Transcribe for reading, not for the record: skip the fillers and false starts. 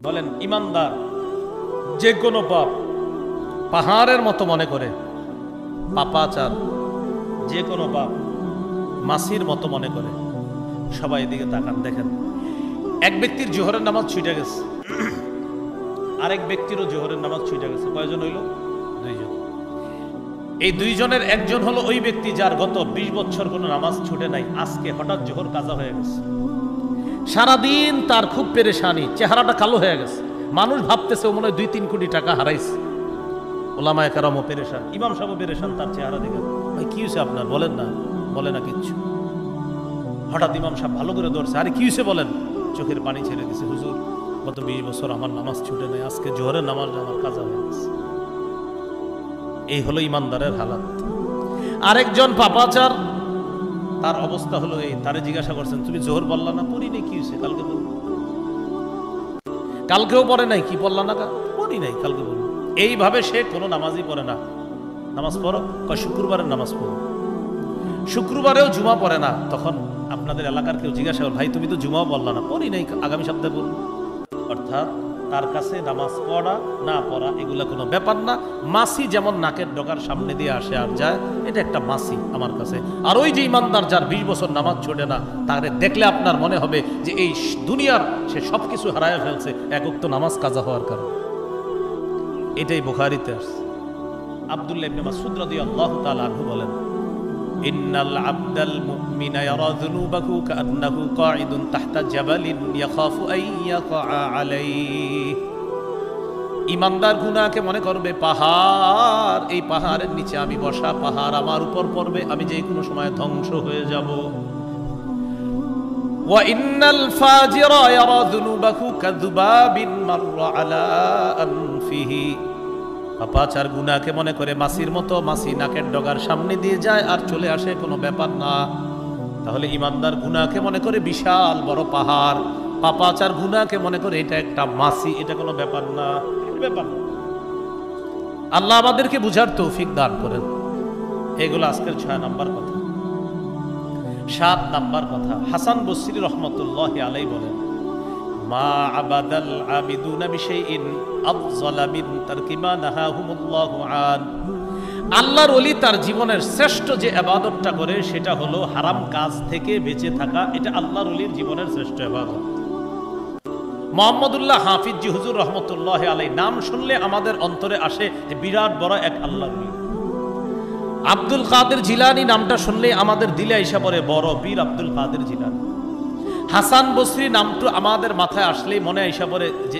বলেন ইমানদার যে কোনো পাপ পাহাড়ের মতো মনে করে, পাপাচার যে কোনো পাপ মাসির মতো মনে করে। সবাই এদিকে তাকান, দেখেন এক ব্যক্তির জোহরের নামাজ ছুটে গেছে, আরেক ব্যক্তিরও জোহরের নামাজ ছুটে গেছে। কয়জন হইল? দুইজন। এই দুইজনের একজন হলো ওই ব্যক্তি যার গত 20 বছর কোনো নামাজ ছুটে নাই, আজকে হঠাৎ জোহর কাজা হয়ে গেছে। সারাদিন তার খুব পেরেশানি, চেহারাটা কালো হয়ে গেছে। মানুষ ভাবতেছে ও মনে হয় 2-3 কোটি টাকা হারাইছে। ওলামায়ে কেরামও পেরেশান, ইমাম সাহেবও পেরেশান তার চেহারা দেখে। ভাই কি হয়েছে আপনার? বলেন না। বলে না কিচ্ছু। হঠাৎ ইমাম সাহেব ভালো করে ধরছে, আরে কি হয়েছে বলেন। চোখের পানি ছেড়ে দিছে, হুজুর গত 20 বছর আমার নামাজ ছুটে নেই, আজকে জোহরের নামাজ আমার কাজা হয়ে গেছে। এই হলো ইমানদারের হালাত। আরেকজন পাপাচার, তার অবস্থা হলো এই। তারে জিজ্ঞাসা করছেন তুমি জোহর পড়লা না? পড়ি নাই। কি হয়েছে? কালকে বলুন। কালকেও পড়ে নাই। কি পড়লা না? পড়ি নাই, কালকে বলুন। এইভাবে সে কোনো নামাজই পড়ে না। নামাজ পড়ো, শুক্রবারের নামাজ পড়ো। শুক্রবারেও জুমা পড়ে না। তখন আপনাদের এলাকার কেউ জিজ্ঞাসা করে ভাই তুমি তো জুমাও পড়লা না? পড়ি নাই, আগামী সপ্তাহে পড়ব। অর্থাৎ তার কাছে নামাজ পড়া না পড়া এগুলা কোনো ব্যাপার না। মাসি যেমন নাকের ডগার সামনে দিয়ে আসে আর যায়, এটা একটা মাসি আমার কাছে। আর ওই যে ইমানদার যার 20 বছর নামাজ ছোটে না, তাকে দেখলে আপনার মনে হবে যে এই দুনিয়ার সে সবকিছু হারায় ফেলছে এক ওয়াক্ত নামাজ কাজা হওয়ার কারণে। এটাই বুখারীতে আসছে। আব্দুল্লাহ ইবনে মাসউদ রাদিয়াল্লাহু তাআলা আনহু বলেন, ইন্নাল আবদাল মুমিনা ইয়ারা যুনুবাহু কাআন্নাহু কাঈদুন তাহতা জাবালিন ইয়াখাফু আন ইয়াকা আলাইহি। ইমানদার গুনাহকে মনে করবে পাহাড়, এই পাহাড়ের নিচে আমি বসা, পাহাড় আমার উপর পড়বে, আমি যে কোনো সময় ধ্বংস হয়ে যাব। ওয়া ইন্নাল ফাজিরা ইয়ারা যুনুবাহু কাযুবাবিন মাররা আলা আনফিহি। পাপাচার গুনাহকে মনে করে মাসির মতো, মাসি নাকের ডগার সামনে দিয়ে যায় আর চলে আসে, কোনো ব্যাপার না। তাহলে ইমানদার গুনাহকে মনে করে বিশাল বড় পাহাড়, পাপাচার গুনাহকে মনে করে এটা একটা মাসি, এটা কোনো ব্যাপার না। ব্যাপার না। আল্লাহ আমাদেরকে বুঝার তৌফিক দান করেন। এগুলো আজকের 6 নাম্বার কথা। 7 নাম্বার কথা, হাসান বসরি রহমতুল্লাহি আলাইহি বলেন, মা আবাদাল আবিদুনা বিশাইইন আফযালা মিন তারকি মা নাহাহুমুল্লাহু আন। আল্লাহর ওলি তার জীবনের শ্রেষ্ঠ যে ইবাদতটা করে সেটা হলো হারাম কাজ থেকে বেঁচে থাকা। এটা আল্লাহর ওলির জীবনের শ্রেষ্ঠ ইবাদত। মুহাম্মদুল্লাহ হাফিজ জি হুজুর রহমতুল্লাহি আলাইহি নাম শুনলে আমাদের অন্তরে আসে যে বিরাট বড় এক আল্লাহর ওলি। আব্দুল কাদের জিলানী নামটা শুনলে আমাদের দিলে আইসা পড়ে বড় বীর আব্দুল কাদের জিলানী। হাসান বসরি নামটা আমাদের মাথায় আসলেই মনে আইসা পড়ে যে